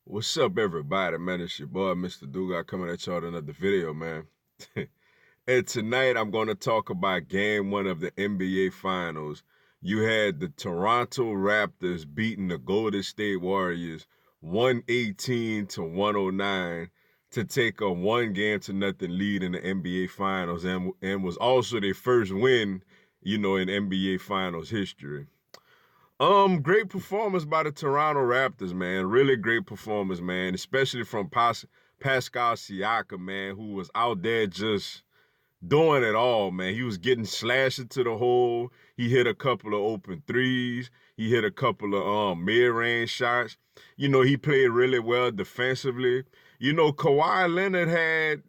What's up, everybody? Man, it's your boy, Mr. Duga, coming at y'all with another video, man. And tonight, I'm going to talk about game one of the NBA Finals. You had the Toronto Raptors beating the Golden State Warriors 118 to 109 to take a one game to nothing lead in the NBA Finals and was also their first win, in NBA Finals history. Great performance by the Toronto Raptors, man. Really great performance, man. Especially from Pascal Siakam, man, who was out there just doing it all, man. He was getting slashed into the hole. He hit a couple of open threes. He hit a couple of mid-range shots. He played really well defensively. Kawhi Leonard had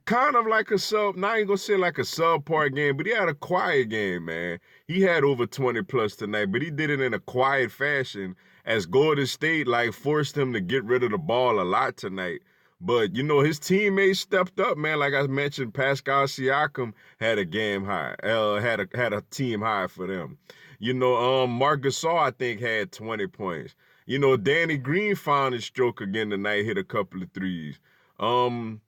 kind of like a sub, not even gonna say like a subpar game, but he had a quiet game, man. He had over 20 plus tonight, but he did it in a quiet fashion as Golden State like forced him to get rid of the ball a lot tonight. But his teammates stepped up, man. Like I mentioned, Pascal Siakam had a game high, had a team high for them. Marc Gasol I think had 20 points. Danny Green found his stroke again tonight, hit a couple of threes. Van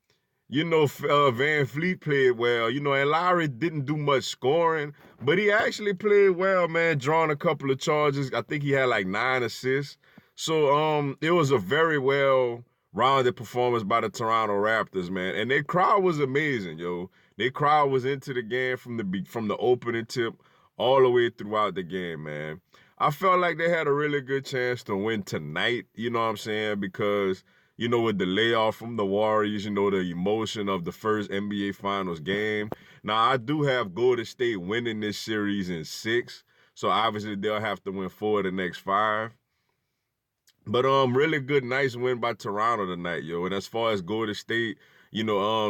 Fleet played well. And Lowry didn't do much scoring, but he actually played well, man, drawing a couple of charges. I think he had like 9 assists. So it was a very well rounded performance by the Toronto Raptors, man. And their crowd was amazing, yo. Their crowd was into the game from the opening tip all the way throughout the game, man. I felt like they had a really good chance to win tonight, you know what I'm saying? Because with the layoff from the Warriors, the emotion of the first NBA Finals game. Now, I do have Golden State winning this series in 6, so obviously they'll have to win 4 of the next 5. But really good, nice win by Toronto tonight, yo. And as far as Golden State,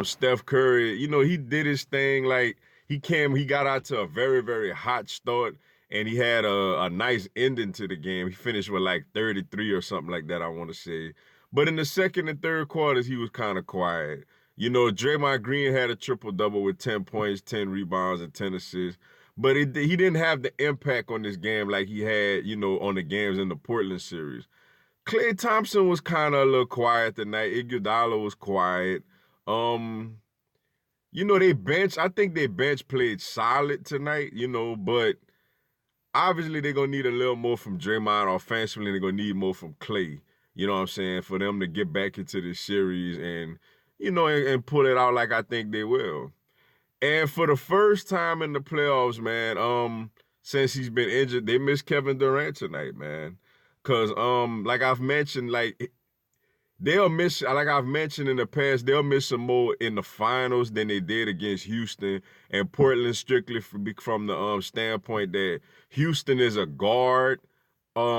Steph Curry, he did his thing. Like he got out to a very, very hot start, and he had a nice ending to the game. He finished with like 33 or something like that, I want to say. But in the second and third quarters, he was kind of quiet. Draymond Green had a triple-double with 10 points, 10 rebounds, and 10 assists. But he didn't have the impact on this game like he had, on the games in the Portland series. Klay Thompson was kind of a little quiet tonight. Iguodala was quiet. Um, I think they bench played solid tonight, but obviously they're gonna need a little more from Draymond offensively. They're gonna need more from Klay. You know what I'm saying? For them to get back into this series and and pull it out like I think they will. And for the first time in the playoffs, man, since he's been injured, they miss Kevin Durant tonight, man. Cause like I've mentioned, like I've mentioned in the past, they'll miss some more in the finals than they did against Houston and Portland, strictly from the standpoint that Houston is a guard,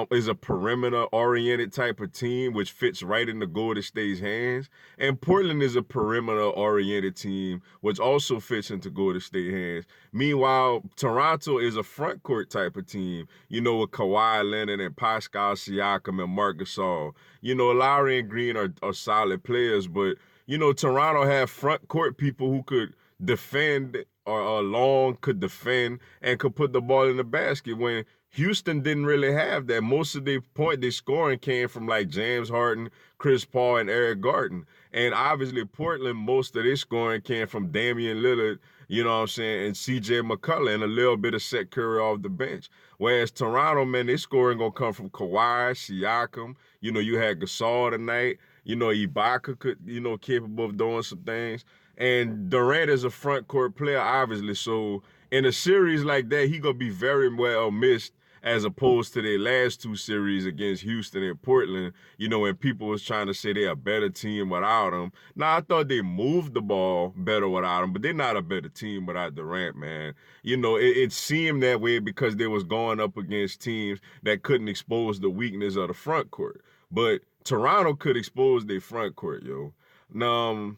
is a perimeter-oriented type of team, which fits right into Golden State's hands. And Portland is a perimeter-oriented team, which also fits into Golden State hands. Meanwhile, Toronto is a front court type of team, with Kawhi Leonard and Pascal Siakam and Marc Gasol. Lowry and Green are solid players, but, Toronto have front court people who could defend or long could defend and could put the ball in the basket when Houston didn't really have that. Most of their scoring came from like James Harden, Chris Paul, and Eric Gordon. And obviously Portland, most of their scoring came from Damian Lillard, you know what I'm saying, and CJ McCollum and a little bit of Seth Curry off the bench. Whereas Toronto, man, their scoring gonna come from Kawhi, Siakam. You had Gasol tonight. Ibaka could, capable of doing some things. And Durant is a front court player, obviously. So in a series like that, he gonna be very well missed as opposed to their last 2 series against Houston and Portland, when people was trying to say they're a better team without him. Now, I thought they moved the ball better without him, but they're not a better team without Durant, man. It seemed that way because they was going up against teams that couldn't expose the weakness of the front court. But Toronto could expose their front court, yo. Now,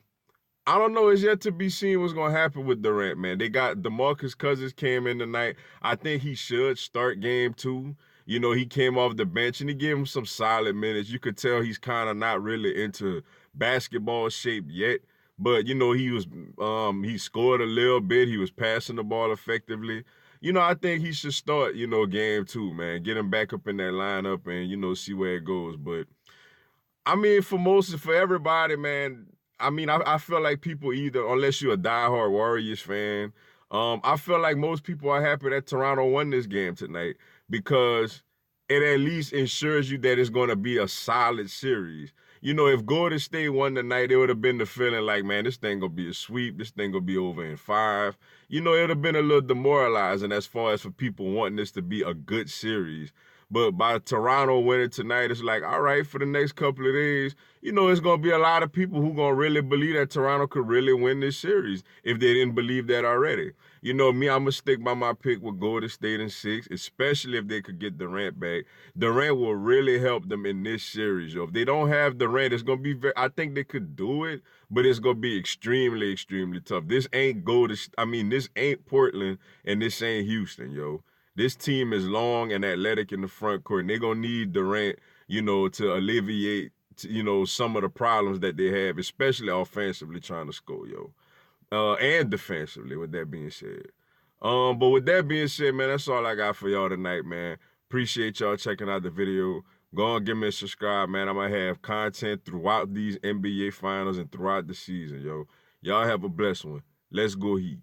I don't know. It's yet to be seen what's going to happen with Durant, man. They got DeMarcus Cousins came in tonight. I think he should start game 2. He came off the bench and he gave him some solid minutes. You could tell he's kind of not really into basketball shape yet. But, he scored a little bit. He was passing the ball effectively. I think he should start, game 2, man. Get him back up in that lineup and, see where it goes. But I mean, for everybody, man. I mean, I feel like people either, unless you're a diehard Warriors fan, I feel like most people are happy that Toronto won this game tonight because it at least ensures you that it's going to be a solid series. You know, if Golden State won tonight, it would have been the feeling like, man, this thing gonna be a sweep. This thing gonna be over in 5. You know, it would have been a little demoralizing as far as for people wanting this to be a good series. But by Toronto winning tonight, it's like, all right, for the next couple of days, you know, it's going to be a lot of people who going to really believe that Toronto could really win this series if they didn't believe that already. You know, me, I'm going to stick by my pick with Golden State in 6, especially if they could get Durant back. Durant will really help them in this series, yo. If they don't have Durant, it's going to be very, I think they could do it, but it's going to be extremely, extremely tough. This ain't this ain't Portland and this ain't Houston, yo. This team is long and athletic in the front court, and they're going to need Durant, you know, to alleviate, you know, some of the problems that they have, especially offensively trying to score, yo. And defensively, with that being said. But with that being said, man, that's all I got for y'all tonight, man. Appreciate y'all checking out the video. Go on, give me a subscribe, man. I'm going to have content throughout these NBA finals and throughout the season, yo. Y'all have a blessed one. Let's go Heat.